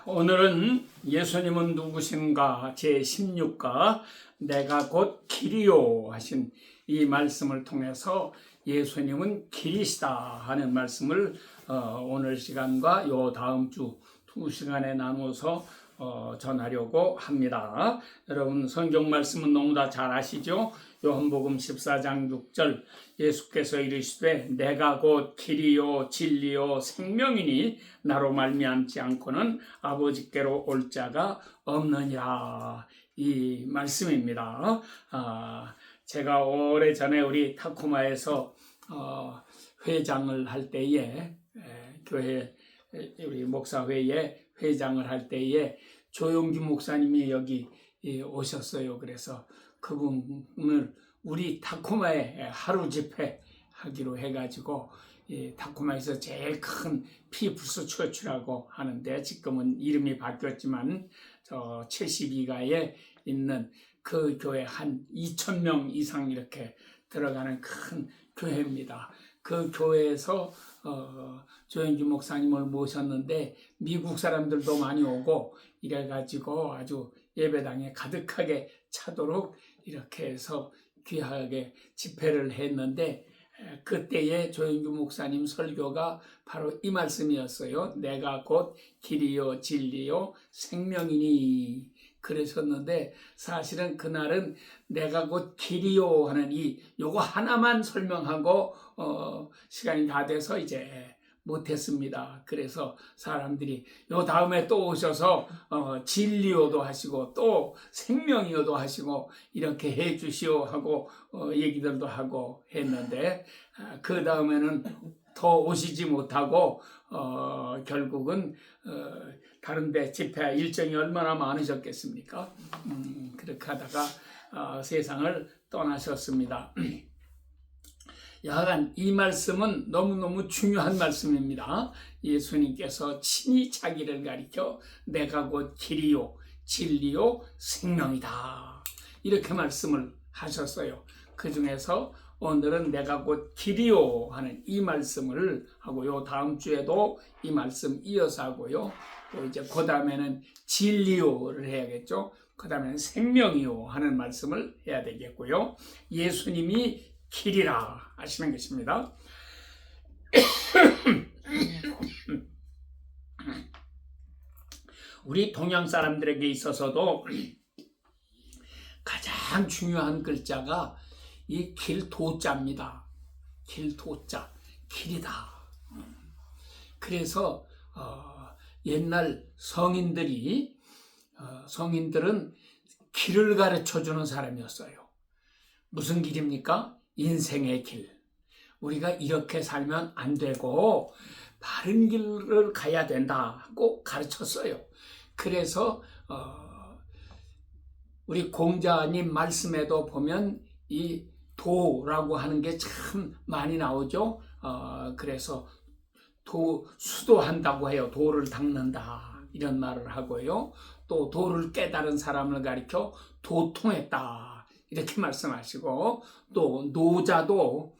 오늘은 예수님은 누구신가 제16가 내가 곧 길이요 하신 이 말씀을 통해서 예수님은 길이시다 하는 말씀을 오늘 시간과 요 다음 주 2시간에 나눠서 전하려고 합니다. 여러분 성경 말씀은 너무 다 잘 아시죠? 요한복음 14장 6절 예수께서 이르시되 내가 곧 길이요 진리요 생명이니 나로 말미암지 않고는 아버지께로 올 자가 없느니라 이 말씀입니다. 제가 오래전에 우리 타코마에서 회장을 할 때에 교회 우리 목사회에 회장을 할 때에 조용기 목사님이 여기 오셨어요. 그래서 그분을 우리 타코마에 하루 집회 하기로 해가지고 타코마에서 제일 큰 피플스 처치라고 하는데 지금은 이름이 바뀌었지만 저 72가에 있는 그 교회 한 2,000명 이상 이렇게 들어가는 큰 교회입니다. 그 교회에서 조영기 목사님을 모셨는데 미국 사람들도 많이 오고 이래가지고 아주 예배당에 가득하게 차도록 이렇게 해서 귀하게 집회를 했는데 그때의 조영기 목사님 설교가 바로 이 말씀이었어요. 내가 곧 길이요 진리요 생명이니 그러셨는데 사실은 그날은 내가 곧 길이요 하는 요거 하나만 설명하고 시간이 다 돼서 이제 못했습니다. 그래서 사람들이 요 다음에 또 오셔서 진리요도 하시고 또 생명이요도 하시고 이렇게 해주시오 하고 얘기들도 하고 했는데 그 다음에는 더 오시지 못하고 결국은 다른데 집회 일정이 얼마나 많으셨겠습니까? 그렇게 하다가 세상을 떠나셨습니다. 여하간 이 말씀은 너무너무 중요한 말씀입니다. 예수님께서 친히 자기를 가리켜 내가 곧 길이요 진리요 생명이다 이렇게 말씀을 하셨어요. 그 중에서 오늘은 내가 곧 길이요 하는 이 말씀을 하고요. 다음 주에도 이 말씀 이어서 하고요. 또 이제 그 다음에는 진리요를 해야겠죠. 그 다음에는 생명이요 하는 말씀을 해야 되겠고요. 예수님이 길이라 하시는 것입니다. 우리 동양 사람들에게 있어서도 가장 중요한 글자가 이 길도자입니다. 길도자, 길이다. 그래서 옛날 성인들은 길을 가르쳐주는 사람이었어요. 무슨 길입니까? 인생의 길. 우리가 이렇게 살면 안 되고 바른 길을 가야 된다고 가르쳤어요. 그래서 우리 공자님 말씀에도 보면 이 도라고 하는 게 참 많이 나오죠. 그래서 수도한다고 해요. 도를 닦는다 이런 말을 하고요. 또 도를 깨달은 사람을 가리켜 도통했다 이렇게 말씀하시고 또 노자도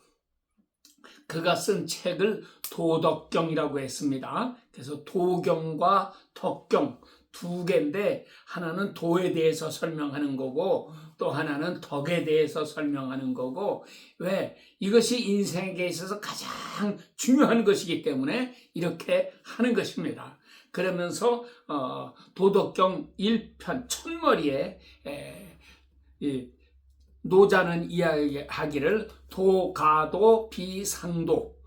그가 쓴 책을 도덕경이라고 했습니다. 그래서 도경과 덕경 두 개인데 하나는 도에 대해서 설명하는 거고 또 하나는 덕에 대해서 설명하는 거고 왜? 이것이 인생에 있어서 가장 중요한 것이기 때문에 이렇게 하는 것입니다. 그러면서 도덕경 1편 첫머리에 노자는 이야기하기를 도가도 비상도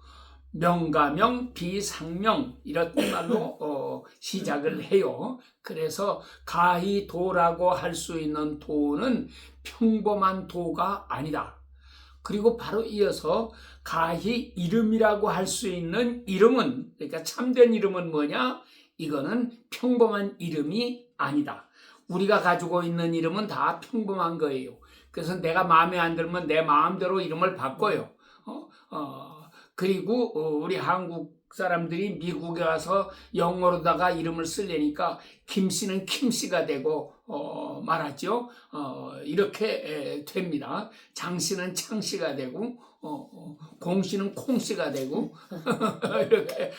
명가명 비상명 이런 말로 시작을 해요. 그래서 가히 도라고 할 수 있는 도는 평범한 도가 아니다. 그리고 바로 이어서 가히 이름이라고 할 수 있는 이름은 그러니까 참된 이름은 뭐냐? 이거는 평범한 이름이 아니다. 우리가 가지고 있는 이름은 다 평범한 거예요. 그래서 내가 마음에 안 들면 내 마음대로 이름을 바꿔요. 그리고 우리 한국 사람들이 미국에 와서 영어로다가 이름을 쓰려니까 김씨는 킴씨가 되고 말하죠. 이렇게 됩니다. 장씨는 창씨가 되고 공씨는 콩씨가 되고 이렇게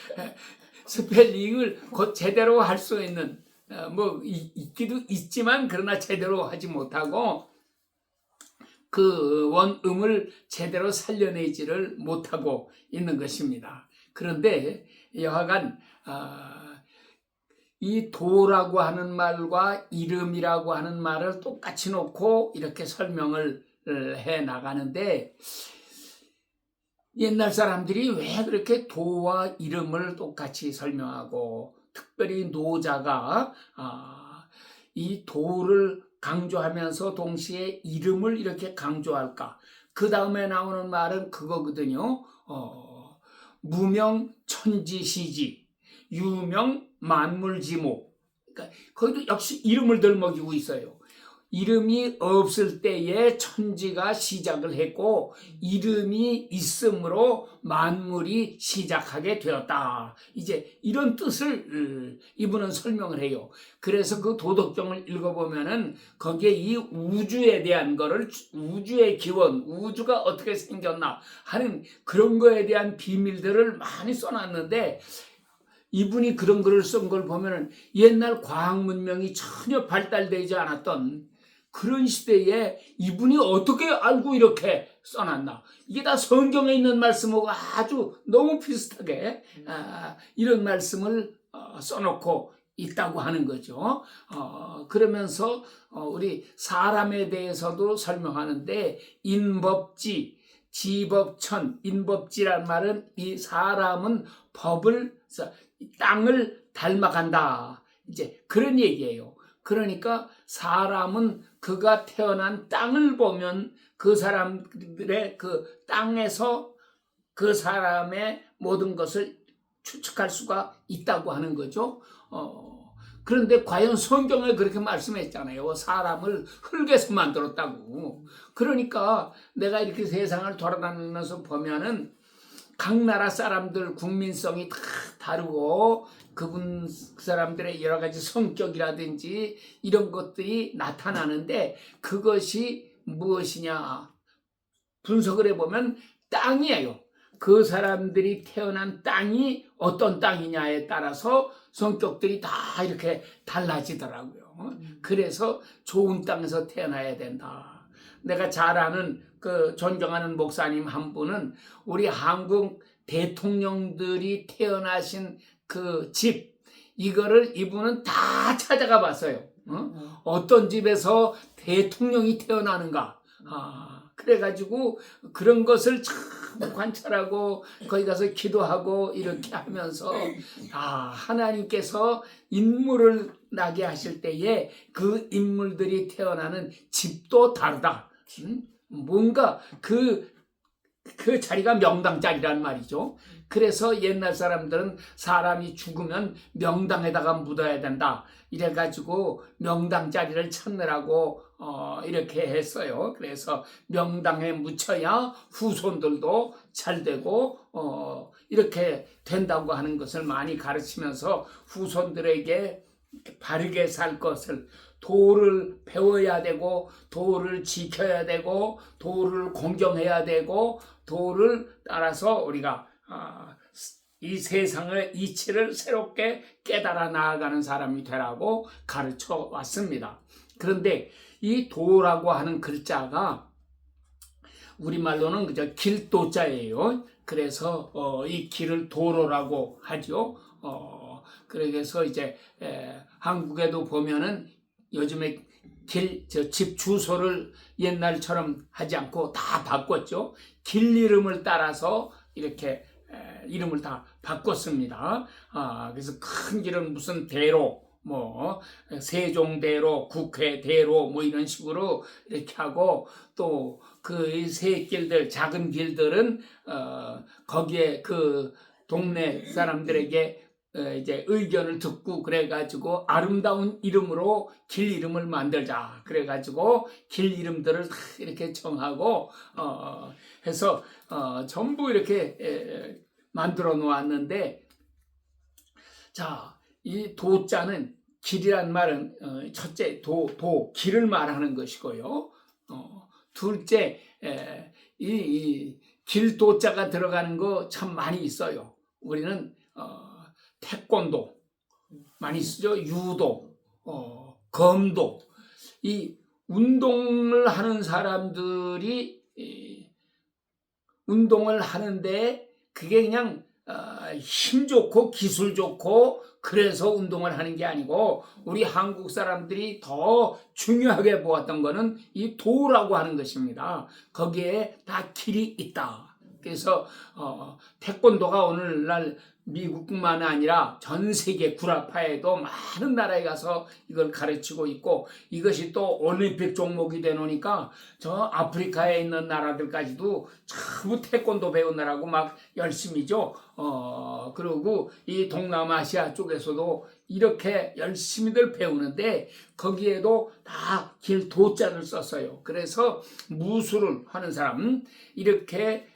스펠링을 곧 제대로 할 수 있는 뭐 있기도 있지만 그러나 제대로 하지 못하고 그 원음을 제대로 살려내지를 못하고 있는 것입니다. 그런데 여하간 이 도라고 하는 말과 이름이라고 하는 말을 똑같이 놓고 이렇게 설명을 해 나가는데 옛날 사람들이 왜 그렇게 도와 이름을 똑같이 설명하고 특별히 노자가 이 도를 강조하면서 동시에 이름을 이렇게 강조할까? 그 다음에 나오는 말은 그거거든요. 무명 천지시지, 유명 만물지모. 그러니까 거기도 역시 이름을 들먹이고 있어요. 이름이 없을 때에 천지가 시작을 했고 이름이 있으므로 만물이 시작하게 되었다. 이제 이런 뜻을 이분은 설명을 해요. 그래서 그 도덕경을 읽어보면은 거기에 이 우주에 대한 거를 우주의 기원, 우주가 어떻게 생겼나 하는 그런 거에 대한 비밀들을 많이 써놨는데 이분이 그런 글을 쓴 걸 보면은 옛날 과학 문명이 전혀 발달되지 않았던 그런 시대에 이분이 어떻게 알고 이렇게 써놨나. 이게 다 성경에 있는 말씀하고 아주 너무 비슷하게 이런 말씀을 써놓고 있다고 하는 거죠. 그러면서 우리 사람에 대해서도 설명하는데 인법지, 지법천, 인법지란 말은 이 사람은 법을, 땅을 닮아간다. 이제 그런 얘기예요. 그러니까 사람은 그가 태어난 땅을 보면 그 사람들의 그 땅에서 그 사람의 모든 것을 추측할 수가 있다고 하는 거죠. 그런데 과연 성경에 그렇게 말씀했잖아요. 사람을 흙에서 만들었다고. 그러니까 내가 이렇게 세상을 돌아다니면서 보면은 각 나라 사람들 국민성이 다 다르고 그 사람들의 여러 가지 성격이라든지 이런 것들이 나타나는데 그것이 무엇이냐 분석을 해보면 땅이에요. 그 사람들이 태어난 땅이 어떤 땅이냐에 따라서 성격들이 다 이렇게 달라지더라고요. 그래서 좋은 땅에서 태어나야 된다. 내가 잘 아는 그 존경하는 목사님 한 분은 우리 한국 대통령들이 태어나신 그 집, 이거를 이분은 다 찾아가 봤어요. 어떤 집에서 대통령이 태어나는가. 그래가지고 그런 것을 참 관찰하고 거기 가서 기도하고 이렇게 하면서 하나님께서 인물을 나게 하실 때에 그 인물들이 태어나는 집도 다르다. 뭔가 그 자리가 명당 자리란 말이죠. 그래서 옛날 사람들은 사람이 죽으면 명당에다가 묻어야 된다. 이래가지고 명당 자리를 찾느라고 이렇게 했어요. 그래서 명당에 묻혀야 후손들도 잘 되고 이렇게 된다고 하는 것을 많이 가르치면서 후손들에게 바르게 살 것을 도를 배워야 되고 도를 지켜야 되고 도를 공경해야 되고 도를 따라서 우리가 이 세상의 이치를 새롭게 깨달아 나아가는 사람이 되라고 가르쳐 왔습니다. 그런데 이 도라고 하는 글자가 우리말로는 그저 길도자예요. 그래서 이 길을 도로라고 하죠. 그래서 이제 한국에도 보면은 요즘에 집 주소를 옛날처럼 하지 않고 다 바꿨죠. 길 이름을 따라서 이렇게 이름을 다 바꿨습니다. 그래서 큰 길은 무슨 대로, 뭐 세종대로, 국회대로 뭐 이런 식으로 이렇게 하고 또 그 세 길들, 작은 길들은 거기에 그 동네 사람들에게 이제 의견을 듣고 그래가지고 아름다운 이름으로 길 이름을 만들자. 그래가지고 길 이름들을 다 이렇게 정하고 해서 전부 이렇게 만들어 놓았는데, 자, 이 도자는 길이란 말은 첫째 길을 말하는 것이고요. 둘째 이 길도자가 들어가는 거 참 많이 있어요. 우리는 태권도 많이 쓰죠. 유도, 검도. 이 운동을 하는 사람들이 운동을 하는데 그게 그냥 힘 좋고 기술 좋고 그래서 운동을 하는 게 아니고 우리 한국 사람들이 더 중요하게 보았던 거는 이 도라고 하는 것입니다. 거기에 다 길이 있다. 그래서 태권도가 오늘날 미국뿐만 아니라 전 세계 구라파에도 많은 나라에 가서 이걸 가르치고 있고 이것이 또 올림픽 종목이 되노니까 저 아프리카에 있는 나라들까지도 전부 태권도 배우느라고 막 열심히죠. 그리고 이 동남아시아 쪽에서도 이렇게 열심히들 배우는데 거기에도 다 길 도자를 썼어요. 그래서 무술을 하는 사람 이렇게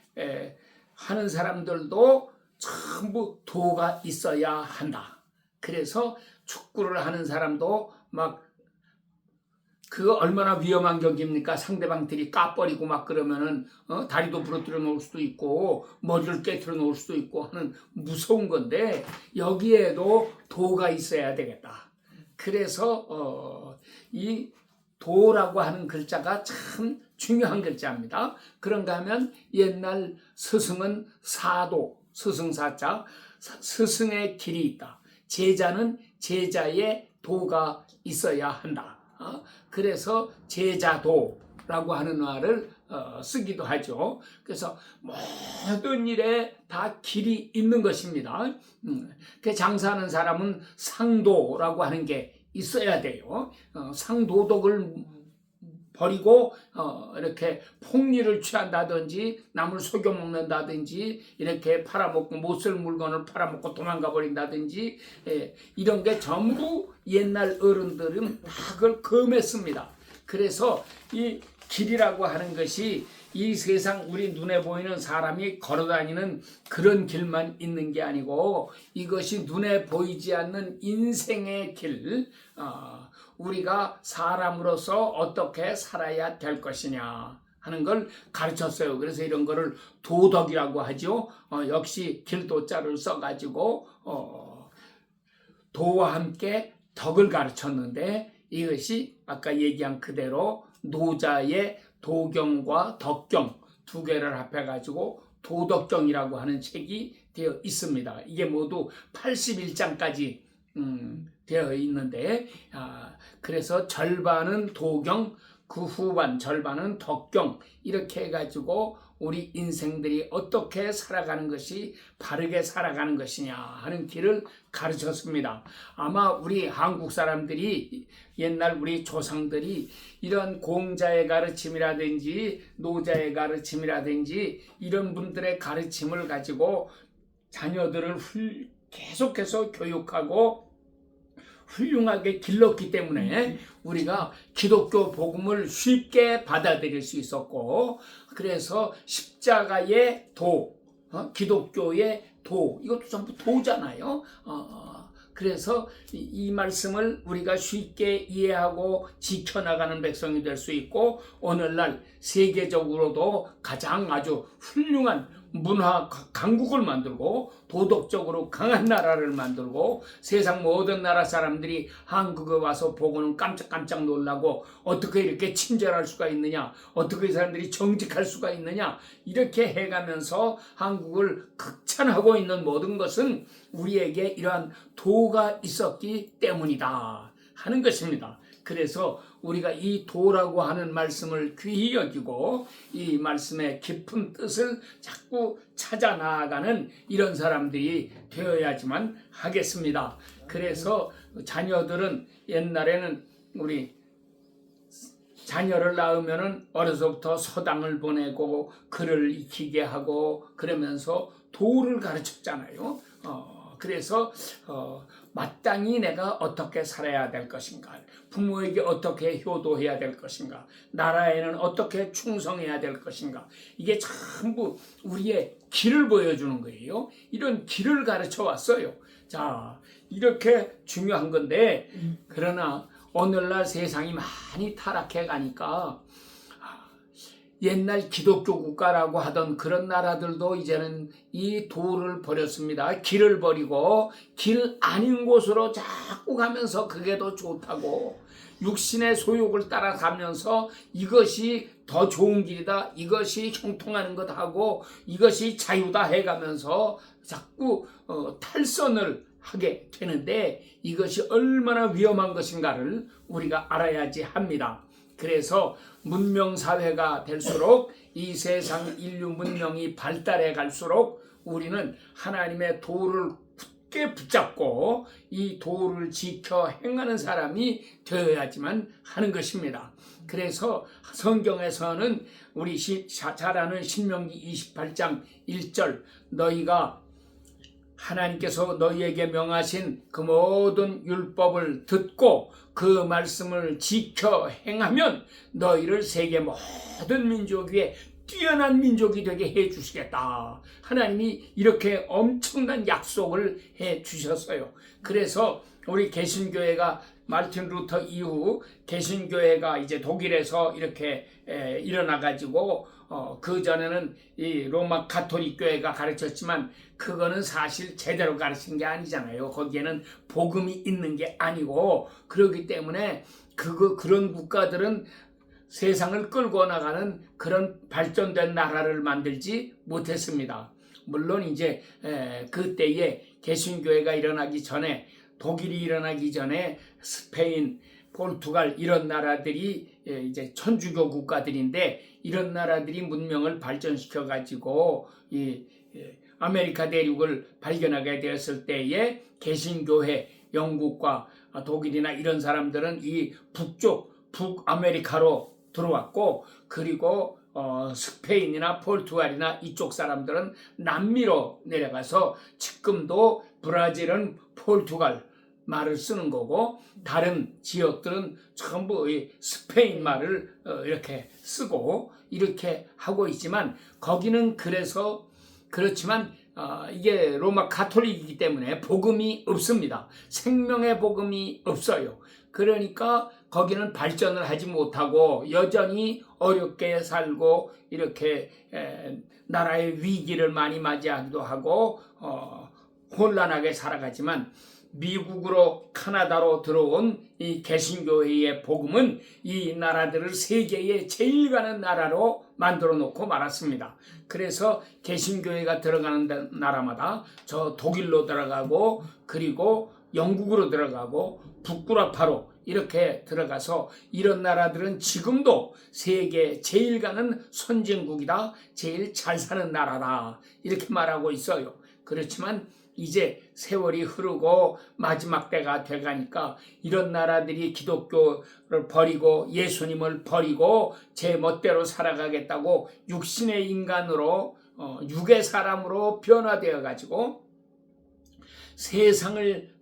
하는 사람들도 전부 도가 있어야 한다. 그래서 축구를 하는 사람도 막 그 얼마나 위험한 경기입니까? 상대방들이 까버리고 막 그러면은 다리도 부러뜨려 놓을 수도 있고 머리를 깨트려 놓을 수도 있고 하는 무서운 건데 여기에도 도가 있어야 되겠다. 그래서 이 도라고 하는 글자가 참 중요한 글자입니다. 그런가 하면 옛날 스승은 사도, 스승사자, 스승의 길이 있다. 제자는 제자의 도가 있어야 한다. 그래서 제자도라고 하는 말을 쓰기도 하죠. 그래서 모든 일에 다 길이 있는 것입니다. 그 장사하는 사람은 상도라고 하는 게 있어야 돼요. 상도덕을 버리고 이렇게 폭리를 취한다든지 남을 속여 먹는다든지 이렇게 팔아먹고 못 쓸 물건을 팔아먹고 도망가 버린다든지 이런 게 전부 옛날 어른들은 다 그걸 금했습니다. 그래서 이 길이라고 하는 것이 이 세상 우리 눈에 보이는 사람이 걸어다니는 그런 길만 있는 게 아니고 이것이 눈에 보이지 않는 인생의 길, 우리가 사람으로서 어떻게 살아야 될 것이냐 하는 걸 가르쳤어요. 그래서 이런 거를 도덕이라고 하죠. 역시 길도자를 써가지고 도와 함께 덕을 가르쳤는데 이것이 아까 얘기한 그대로 노자의 도경과 덕경 두 개를 합해가지고 도덕경이라고 하는 책이 되어 있습니다. 이게 모두 81장까지 되어 있는데 그래서 절반은 도경, 그 후반 절반은 덕경 이렇게 해가지고 우리 인생들이 어떻게 살아가는 것이 바르게 살아가는 것이냐 하는 길을 가르쳤습니다. 아마 우리 한국 사람들이 옛날 우리 조상들이 이런 공자의 가르침이라든지 노자의 가르침이라든지 이런 분들의 가르침을 가지고 자녀들을 계속해서 교육하고 훌륭하게 길렀기 때문에 우리가 기독교 복음을 쉽게 받아들일 수 있었고 그래서 십자가의 도, 기독교의 도 이것도 전부 도잖아요. 그래서 이 말씀을 우리가 쉽게 이해하고 지켜나가는 백성이 될 수 있고 오늘날 세계적으로도 가장 아주 훌륭한 문화 강국을 만들고 도덕적으로 강한 나라를 만들고 세상 모든 나라 사람들이 한국에 와서 보고는 깜짝깜짝 놀라고 어떻게 이렇게 친절할 수가 있느냐 어떻게 이 사람들이 정직할 수가 있느냐 이렇게 해가면서 한국을 극찬하고 있는 모든 것은 우리에게 이러한 도가 있었기 때문이다 하는 것입니다. 그래서 우리가 이 도라고 하는 말씀을 귀히 여기고 이 말씀의 깊은 뜻을 자꾸 찾아 나아가는 이런 사람들이 되어야지만 하겠습니다. 그래서 자녀들은 옛날에는 우리 자녀를 낳으면은 어려서부터 서당을 보내고 글을 익히게 하고 그러면서 도를 가르쳤잖아요. 그래서 마땅히 내가 어떻게 살아야 될 것인가, 부모에게 어떻게 효도해야 될 것인가, 나라에는 어떻게 충성해야 될 것인가, 이게 전부 우리의 길을 보여주는 거예요. 이런 길을 가르쳐 왔어요. 자, 이렇게 중요한 건데 그러나 오늘날 세상이 많이 타락해 가니까 옛날 기독교 국가라고 하던 그런 나라들도 이제는 이 도를 버렸습니다. 길을 버리고 길 아닌 곳으로 자꾸 가면서 그게 더 좋다고, 육신의 소욕을 따라가면서 이것이 더 좋은 길이다, 이것이 형통하는 것하고 이것이 자유다 해가면서 자꾸 탈선을 하게 되는데, 이것이 얼마나 위험한 것인가를 우리가 알아야지 합니다. 그래서 문명사회가 될수록, 이 세상 인류 문명이 발달해 갈수록 우리는 하나님의 도를 굳게 붙잡고 이 도를 지켜 행하는 사람이 되어야지만 하는 것입니다. 그래서 성경에서는 우리 잘 아는 신명기 28장 1절, 너희가 하나님께서 너희에게 명하신 그 모든 율법을 듣고 그 말씀을 지켜 행하면 너희를 세계 모든 민족 위에 뛰어난 민족이 되게 해 주시겠다. 하나님이 이렇게 엄청난 약속을 해 주셨어요. 그래서 우리 개신교회가 마르틴 루터 이후 개신교회가 이제 독일에서 이렇게 일어나가지고 그 전에는 이 로마 가톨릭 교회가 가르쳤지만 그거는 사실 제대로 가르친 게 아니잖아요. 거기에는 복음이 있는 게 아니고, 그렇기 때문에 그런 국가들은 세상을 끌고 나가는 그런 발전된 나라를 만들지 못했습니다. 물론 이제 그때에 개신교회가 일어나기 전에, 독일이 일어나기 전에 스페인, 포르투갈 이런 나라들이 이제 천주교 국가들인데, 이런 나라들이 문명을 발전시켜 가지고 이 아메리카 대륙을 발견하게 되었을 때에 개신교회, 영국과 독일이나 이런 사람들은 이 북아메리카로 들어왔고, 그리고 스페인이나 포르투갈이나 이쪽 사람들은 남미로 내려가서 지금도 브라질은 포르투갈 말을 쓰는 거고, 다른 지역들은 전부 스페인 말을 이렇게 쓰고 이렇게 하고 있지만, 거기는 그렇지만 이게 로마 가톨릭이기 때문에 복음이 없습니다. 생명의 복음이 없어요. 그러니까 거기는 발전을 하지 못하고 여전히 어렵게 살고, 이렇게 나라의 위기를 많이 맞이하기도 하고 혼란하게 살아가지만, 미국으로 카나다로 들어온 이 개신교회의 복음은 이 나라들을 세계에 제일 가는 나라로 만들어 놓고 말았습니다. 그래서 개신교회가 들어가는 나라마다 저 독일로 들어가고, 그리고 영국으로 들어가고, 북구라파로 이렇게 들어가서, 이런 나라들은 지금도 세계 제일 가는 선진국이다, 제일 잘 사는 나라다, 이렇게 말하고 있어요. 그렇지만 이제 세월이 흐르고 마지막 때가 돼가니까 이런 나라들이 기독교를 버리고 예수님을 버리고 제 멋대로 살아가겠다고 육신의 인간으로, 육의 사람으로 변화되어 가지고 세상을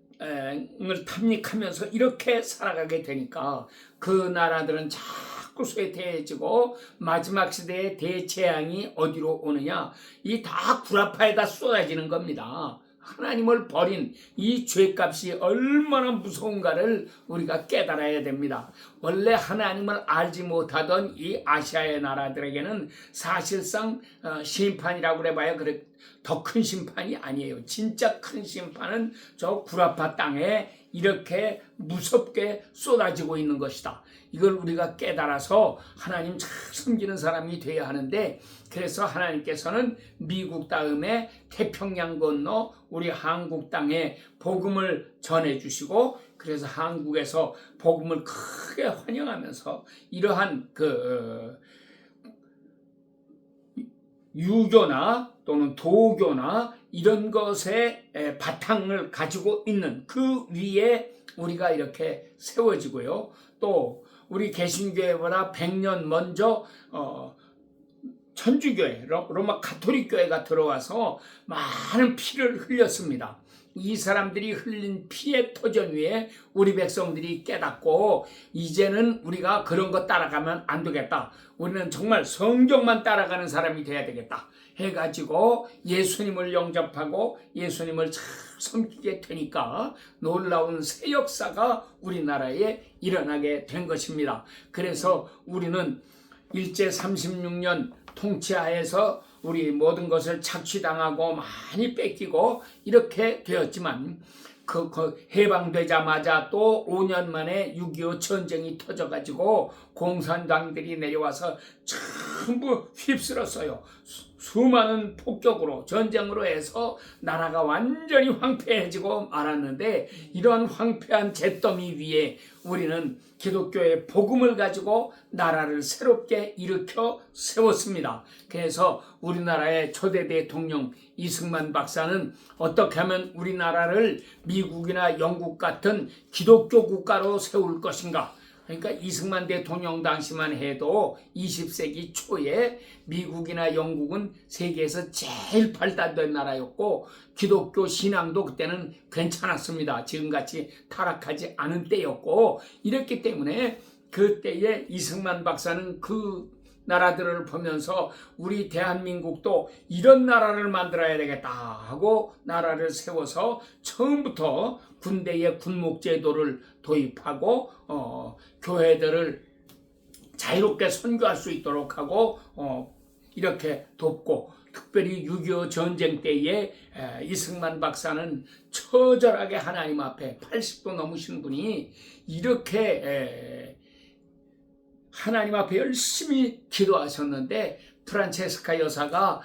탐닉하면서 이렇게 살아가게 되니까, 그 나라들은 자꾸 쇠퇴해지고 마지막 시대의 대재앙이 어디로 오느냐, 이 다 구라파에다 쏟아지는 겁니다. 하나님을 버린 이 죄값이 얼마나 무서운가를 우리가 깨달아야 됩니다. 원래 하나님을 알지 못하던 이 아시아의 나라들에게는 사실상 심판이라고 그래봐야 더 큰 심판이 아니에요. 진짜 큰 심판은 저 구라파 땅에 이렇게 무섭게 쏟아지고 있는 것이다. 이걸 우리가 깨달아서 하나님 잘 섬기는 사람이 되어야 하는데, 그래서 하나님께서는 미국 다음에 태평양 건너 우리 한국 땅에 복음을 전해주시고, 그래서 한국에서 복음을 크게 환영하면서 이러한 유교나 또는 도교나 이런 것의 바탕을 가지고 있는 그 위에 우리가 이렇게 세워지고요. 또 우리 개신교회보다 100년 먼저 천주교회, 로마 가톨릭 교회가 들어와서 많은 피를 흘렸습니다. 이 사람들이 흘린 피의 터전 위에 우리 백성들이 깨닫고, 이제는 우리가 그런 거 따라가면 안 되겠다, 우리는 정말 성경만 따라가는 사람이 돼야 되겠다 해가지고 예수님을 영접하고 예수님을 잘 섬기게 되니까 놀라운 새 역사가 우리나라에 일어나게 된 것입니다. 그래서 우리는 일제 36년 통치하에서 우리 모든 것을 착취당하고 많이 뺏기고 이렇게 되었지만 그 해방되자마자 또 5년 만에 6.25 전쟁이 터져가지고 공산당들이 내려와서 전부 휩쓸었어요. 수많은 폭격으로 전쟁으로 해서 나라가 완전히 황폐해지고 말았는데, 이런 황폐한 잿더미 위에 우리는 기독교의 복음을 가지고 나라를 새롭게 일으켜 세웠습니다. 그래서 우리나라의 초대 대통령 이승만 박사는 어떻게 하면 우리나라를 미국이나 영국 같은 기독교 국가로 세울 것인가. 그러니까 이승만 대통령 당시만 해도 20세기 초에 미국이나 영국은 세계에서 제일 발달된 나라였고 기독교 신앙도 그때는 괜찮았습니다. 지금같이 타락하지 않은 때였고, 이랬기 때문에 그때에 이승만 박사는 그 나라들을 보면서 우리 대한민국도 이런 나라를 만들어야 되겠다 하고 나라를 세워서 처음부터 군대의 군목제도를 도입하고 교회들을 자유롭게 선교할 수 있도록 하고 이렇게 돕고, 특별히 6.25 전쟁 때에 이승만 박사는 처절하게 하나님 앞에 80도 넘으신 분이 이렇게 하나님 앞에 열심히 기도하셨는데, 프란체스카 여사가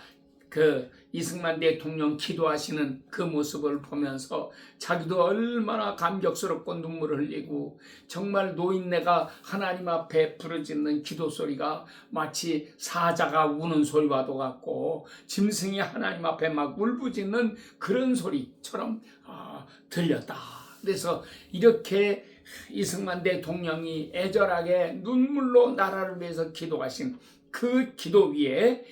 그 이승만 대통령 기도하시는 그 모습을 보면서 자기도 얼마나 감격스럽고 눈물을 흘리고, 정말 노인네가 하나님 앞에 부르짖는 기도 소리가 마치 사자가 우는 소리와도 같고 짐승이 하나님 앞에 막 울부짖는 그런 소리처럼 들렸다. 그래서 이렇게 이승만 대통령이 애절하게 눈물로 나라를 위해서 기도하신 그 기도 위에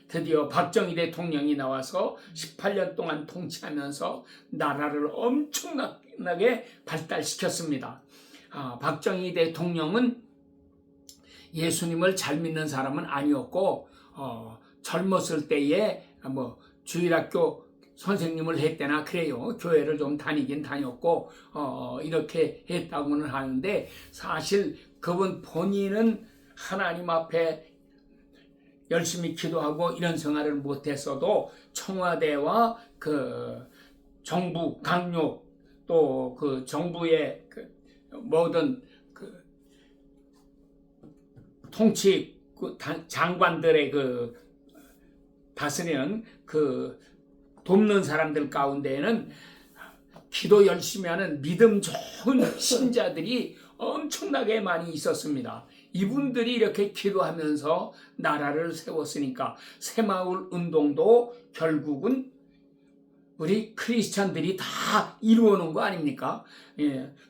드디어 박정희 대통령이 나와서 18년 동안 통치하면서 나라를 엄청나게 발달시켰습니다. 박정희 대통령은 예수님을 잘 믿는 사람은 아니었고 젊었을 때에 주일학교 선생님을 했대나 그래요. 교회를 좀 다니긴 다녔고 이렇게 했다고는 하는데, 사실 그분 본인은 하나님 앞에 열심히 기도하고 이런 생활을 못했어도 청와대와 그 정부 강요, 또 그 정부의 그 모든 그 통치 장관들의 그 다스리는 그 돕는 사람들 가운데에는 기도 열심히 하는 믿음 좋은 신자들이 엄청나게 많이 있었습니다. 이분들이 이렇게 기도하면서 나라를 세웠으니까 새마을 운동도 결국은 우리 크리스찬들이 다 이루어놓은 거 아닙니까?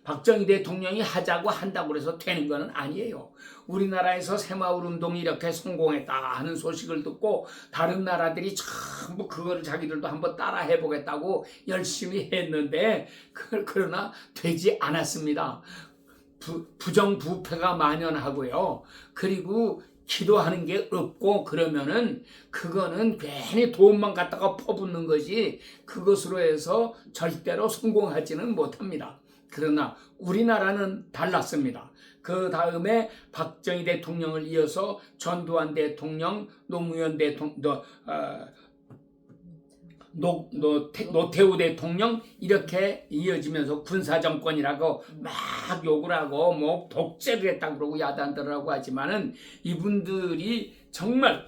박정희 대통령이 하자고 한다고 해서 되는 건 아니에요. 우리나라에서 새마을 운동이 이렇게 성공했다 하는 소식을 듣고 다른 나라들이 전부 그걸 자기들도 한번 따라 해보겠다고 열심히 했는데 그러나 되지 않았습니다. 부정부패가 만연하고요. 그리고 기도하는 게 없고 그러면은 그거는 괜히 돈만 갖다가 퍼붓는 거지 그것으로 해서 절대로 성공하지는 못합니다. 그러나 우리나라는 달랐습니다. 그 다음에 박정희 대통령을 이어서 전두환 대통령, 노무현 대통령, 노태우 대통령 이렇게 이어지면서 군사정권이라고 막 욕을 하고 뭐 독재를 했다고 그러고 야단들하고 하지만은 이분들이 정말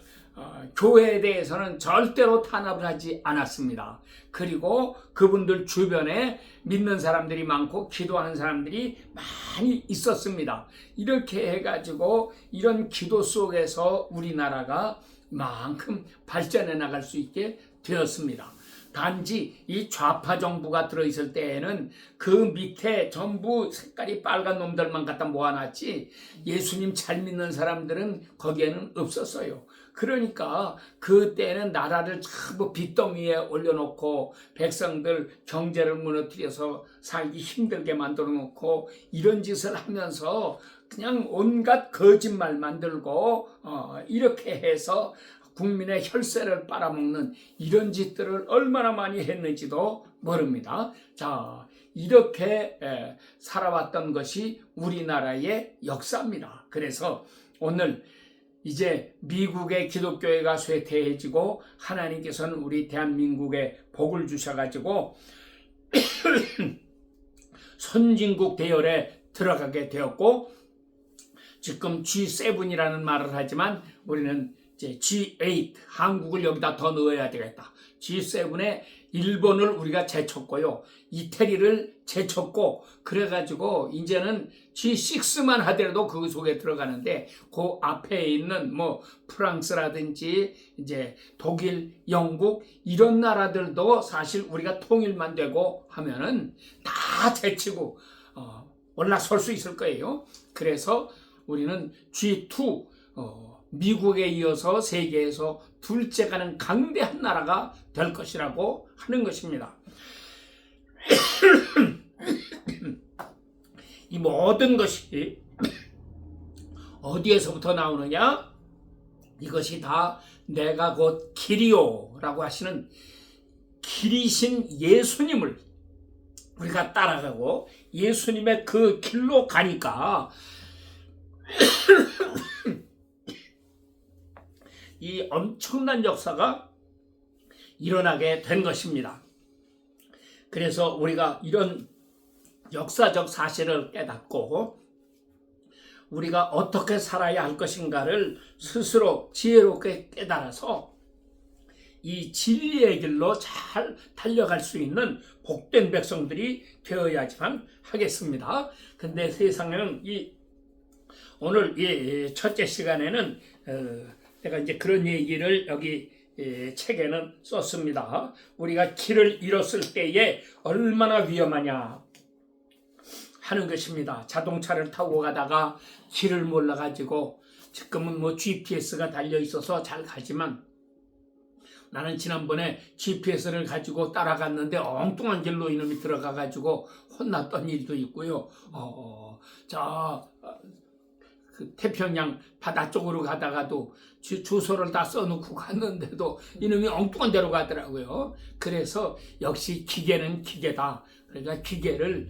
교회에 대해서는 절대로 탄압을 하지 않았습니다. 그리고 그분들 주변에 믿는 사람들이 많고 기도하는 사람들이 많이 있었습니다. 이렇게 해가지고 이런 기도 속에서 우리나라가 만큼 발전해 나갈 수 있게 되었습니다. 단지 이 좌파 정부가 들어있을 때에는 그 밑에 전부 색깔이 빨간 놈들만 갖다 모아놨지 예수님 잘 믿는 사람들은 거기에는 없었어요. 그러니까 그때는 나라를 전부 빚더미에 올려놓고 백성들 경제를 무너뜨려서 살기 힘들게 만들어 놓고 이런 짓을 하면서 그냥 온갖 거짓말 만들고 이렇게 해서 국민의 혈세를 빨아먹는 이런 짓들을 얼마나 많이 했는지도 모릅니다. 자, 이렇게 살아왔던 것이 우리나라의 역사입니다. 그래서 오늘 이제 미국의 기독교회가 쇠퇴해지고 하나님께서는 우리 대한민국에 복을 주셔가지고 선진국 대열에 들어가게 되었고, 지금 G7이라는 말을 하지만 우리는 이제 G8, 한국을 여기다 더 넣어야 되겠다. G7에 일본을 우리가 제쳤고요, 이태리를 제쳤고, 그래가지고 이제는 G6만 하더라도 그 속에 들어가는데, 그 앞에 있는 뭐 프랑스라든지 이제 독일, 영국 이런 나라들도 사실 우리가 통일만 되고 하면은 다 제치고 올라설 수 있을 거예요. 그래서 우리는 G2, 미국에 이어서 세계에서 둘째 가는 강대한 나라가 될 것이라고 하는 것입니다. 이 모든 것이 어디에서부터 나오느냐? 이것이 다 내가 곧 길이요 라고 하시는 길이신 예수님을 우리가 따라가고 예수님의 그 길로 가니까 이 엄청난 역사가 일어나게 된 것입니다. 그래서 우리가 이런 역사적 사실을 깨닫고 우리가 어떻게 살아야 할 것인가를 스스로 지혜롭게 깨달아서 이 진리의 길로 잘 달려갈 수 있는 복된 백성들이 되어야지만 하겠습니다. 근데 세상에는 오늘 이 첫째 시간에는 내가 이제 그런 얘기를 여기 책에는 썼습니다. 우리가 길을 잃었을 때에 얼마나 위험하냐 하는 것입니다. 자동차를 타고 가다가 길을 몰라가지고, 지금은 뭐 GPS가 달려 있어서 잘 가지만 나는 지난번에 GPS를 가지고 따라갔는데 엉뚱한 길로 이놈이 들어가가지고 혼났던 일도 있고요. 그 태평양 바다 쪽으로 가다가도 주소를 다 써놓고 갔는데도 이놈이 엉뚱한 데로 가더라고요. 그래서 역시 기계는 기계다. 그러니까 기계를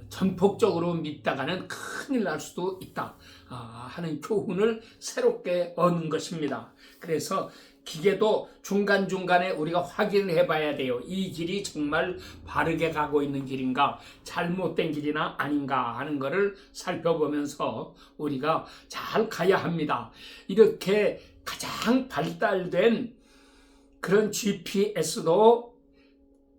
전폭적으로 믿다가는 큰일 날 수도 있다 하는 교훈을 새롭게 얻는 것입니다. 그래서 기계도 중간중간에 우리가 확인을 해봐야 돼요. 이 길이 정말 바르게 가고 있는 길인가, 잘못된 길이나 아닌가 하는 것을 살펴보면서 우리가 잘 가야 합니다. 이렇게 가장 발달된 그런 GPS도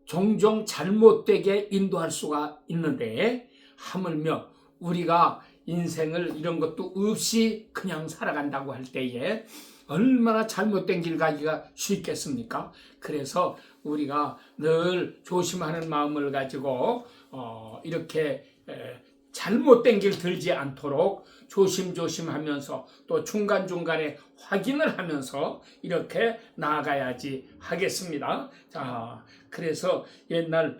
종종 잘못되게 인도할 수가 있는데, 하물며 우리가 인생을 이런 것도 없이 그냥 살아간다고 할 때에 얼마나 잘못된 길 가기가 쉽겠습니까? 그래서 우리가 늘 조심하는 마음을 가지고 이렇게 잘못된 길 들지 않도록 조심조심하면서 또 중간중간에 확인을 하면서 이렇게 나아가야지 하겠습니다. 자, 그래서 옛날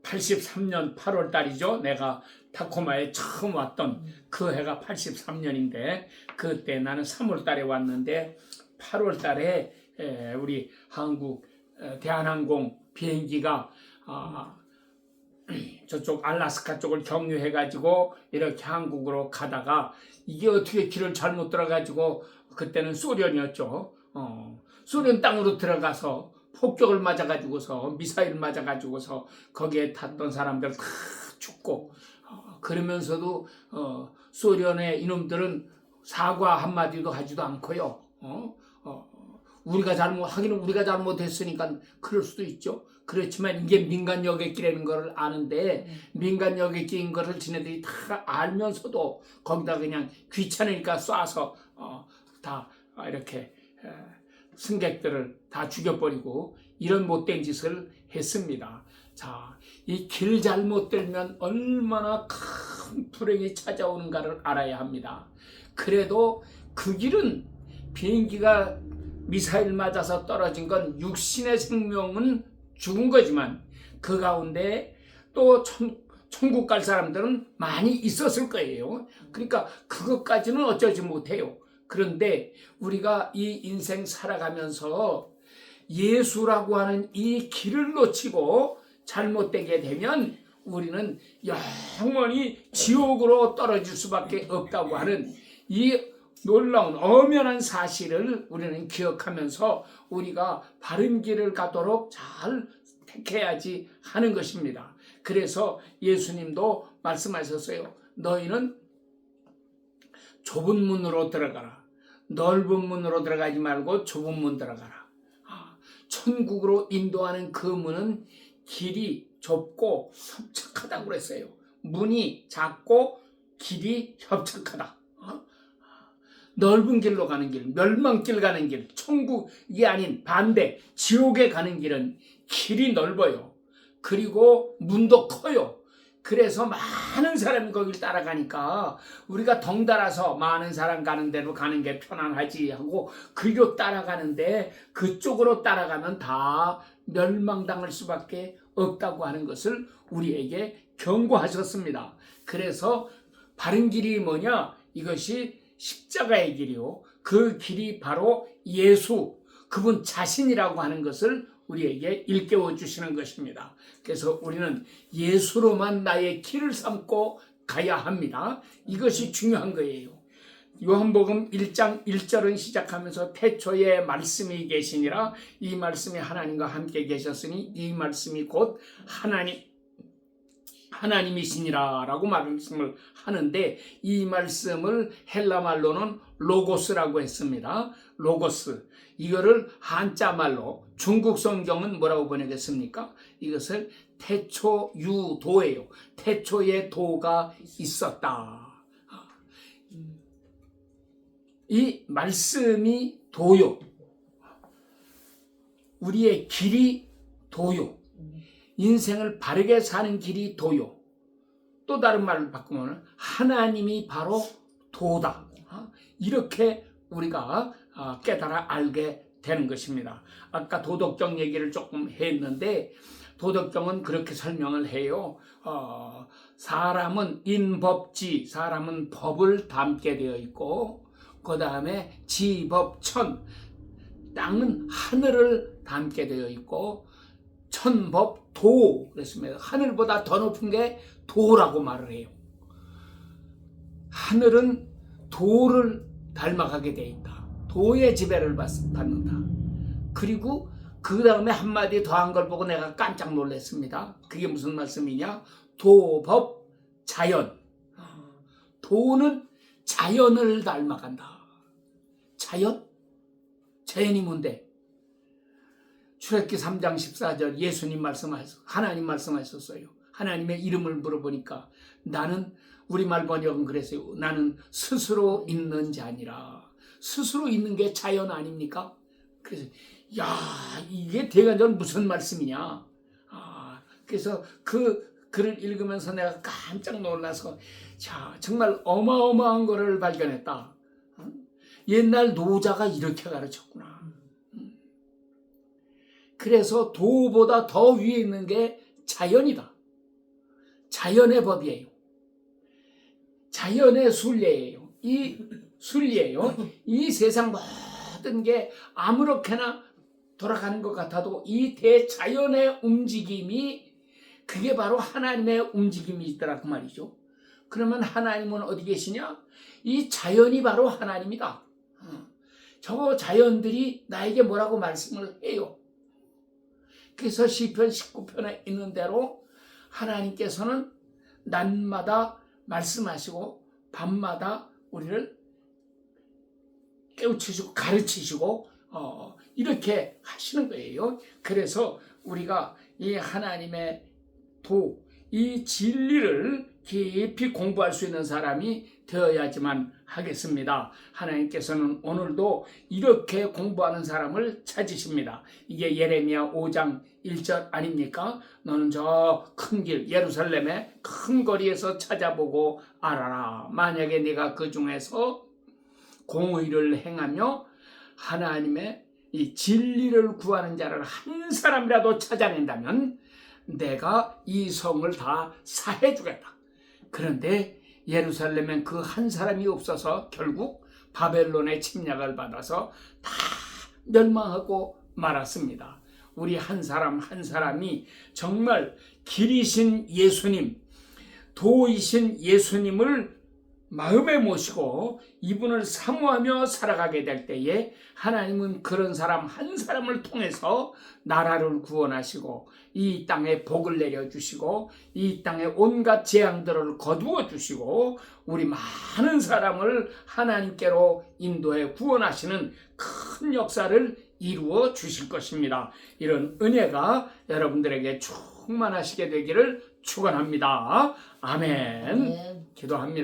83년 8월 달이죠. 내가 타코마에 처음 왔던 그 해가 83년인데 그때 나는 3월 달에 왔는데 8월 달에 우리 한국 대한항공 비행기가 저쪽 알래스카 쪽을 경유해가지고 이렇게 한국으로 가다가 이게 어떻게 길을 잘못 들어가지고, 그때는 소련이었죠. 소련 땅으로 들어가서 폭격을 맞아가지고서 미사일 맞아가지고서 거기에 탔던 사람들 다 죽고, 그러면서도 소련의 이놈들은 사과 한마디도 하지도 않고요. 우리가 하기는 우리가 잘못했으니까 그럴 수도 있죠. 그렇지만 이게 민간 여객기라는 걸 아는데 민간 여객기인 거를 지네들이 다 알면서도 거기다 그냥 귀찮으니까 쏴서 다 이렇게 승객들을 다 죽여버리고 이런 못된 짓을 했습니다. 자, 이 길 잘못 들면 얼마나 큰 불행이 찾아오는가를 알아야 합니다. 그래도 그 길은 비행기가 미사일 맞아서 떨어진 건 육신의 생명은 죽은 거지만 그 가운데 또 천국 갈 사람들은 많이 있었을 거예요. 그러니까 그것까지는 어쩌지 못해요. 그런데 우리가 이 인생 살아가면서 예수라고 하는 이 길을 놓치고 잘못되게 되면 우리는 영원히 지옥으로 떨어질 수밖에 없다고 하는 이 놀라운 엄연한 사실을 우리는 기억하면서 우리가 바른 길을 가도록 잘 택해야지 하는 것입니다. 그래서 예수님도 말씀하셨어요. 너희는 좁은 문으로 들어가라. 넓은 문으로 들어가지 말고 좁은 문 들어가라. 천국으로 인도하는 그 문은 길이 좁고 협착하다고 그랬어요. 문이 작고 길이 협착하다. 넓은 길로 가는 길, 멸망길 가는 길, 천국이 아닌 반대 지옥에 가는 길은 길이 넓어요. 그리고 문도 커요. 그래서 많은 사람이 거길 따라가니까 우리가 덩달아서 많은 사람 가는 대로 가는 게 편안하지 하고 그리로 따라가는데 그쪽으로 따라가면 다 멸망당할 수밖에 없다고 하는 것을 우리에게 경고하셨습니다. 그래서 바른 길이 뭐냐? 이것이 십자가의 길이요. 그 길이 바로 예수, 그분 자신이라고 하는 것을 우리에게 일깨워 주시는 것입니다. 그래서 우리는 예수로만 나의 길을 삼고 가야 합니다. 이것이 중요한 거예요. 요한복음 1장 1절은 시작하면서 태초에 말씀이 계시니라. 이 말씀이 하나님과 함께 계셨으니 이 말씀이 곧 하나님이시니라 라고 말씀을 하는데, 이 말씀을 헬라 말로는 로고스라고 했습니다. 로고스. 이거를 한자 말로 중국 성경은 뭐라고 번역했습니까? 이것을 태초유도예요. 태초에 도가 있었다. 이 말씀이 도요. 우리의 길이 도요. 인생을 바르게 사는 길이 도요. 또 다른 말을 바꾸면 하나님이 바로 도다. 이렇게 우리가 깨달아 알게 되는 것입니다. 아까 도덕경 얘기를 조금 했는데, 도덕경은 그렇게 설명을 해요. 사람은 인법지, 사람은 법을 담게 되어 있고, 그 다음에 지법천, 땅은 하늘을 담게 되어 있고, 천법도, 그랬습니다. 하늘보다 더 높은 게 도라고 말을 해요. 하늘은 도를 닮아가게 되어 있다. 도의 지배를 받는다. 그리고 그 다음에 한마디 더한 걸 보고 내가 깜짝 놀랐습니다. 그게 무슨 말씀이냐? 도법 자연. 도는 자연을 닮아간다. 자연? 자연이 뭔데? 출애굽기 3장 14절 예수님 말씀하셨어요. 하나님 말씀하셨어요. 하나님의 이름을 물어보니까 나는, 우리말 번역은 그랬어요. 나는 스스로 있는 자니라. 스스로 있는 게 자연 아닙니까? 그래서 야, 이게 대관절 무슨 말씀이냐? 그래서 그 글을 읽으면서 내가 깜짝 놀라서, 자, 정말 어마어마한 거를 발견했다. 옛날 노자가 이렇게 가르쳤구나. 그래서 도보다 더 위에 있는 게 자연이다. 자연의 법이에요. 자연의 순리예요. 이 순리예요. 이 세상 모든 게 아무렇게나 돌아가는 것 같아도 이 대자연의 움직임이, 그게 바로 하나님의 움직임이 있더라 그 말이죠. 그러면 하나님은 어디 계시냐? 이 자연이 바로 하나님이다. 저 자연들이 나에게 뭐라고 말씀을 해요. 그래서 시편 19편에 있는 대로 하나님께서는 낮마다 말씀하시고 밤마다 우리를 깨우치시고 가르치시고 이렇게 하시는 거예요. 그래서 우리가 이 하나님의 도, 이 진리를 깊이 공부할 수 있는 사람이 되어야지만 하겠습니다. 하나님께서는 오늘도 이렇게 공부하는 사람을 찾으십니다. 이게 예레미야 5장 1절 아닙니까? 너는 저 큰 길, 예루살렘의 큰 거리에서 찾아보고 알아라. 만약에 네가 그 중에서 공의를 행하며 하나님의 이 진리를 구하는 자를 한 사람이라도 찾아낸다면 내가 이 성을 다 사해 주겠다. 그런데 예루살렘엔 그 한 사람이 없어서 결국 바벨론의 침략을 받아서 다 멸망하고 말았습니다. 우리 한 사람 한 사람이 정말 길이신 예수님, 도이신 예수님을 마음에 모시고 이분을 사모하며 살아가게 될 때에 하나님은 그런 사람 한 사람을 통해서 나라를 구원하시고 이 땅에 복을 내려주시고 이 땅에 온갖 재앙들을 거두어 주시고 우리 많은 사람을 하나님께로 인도해 구원하시는 큰 역사를 이루어 주실 것입니다. 이런 은혜가 여러분들에게 충만하시게 되기를 축원합니다. 아멘. 기도합니다.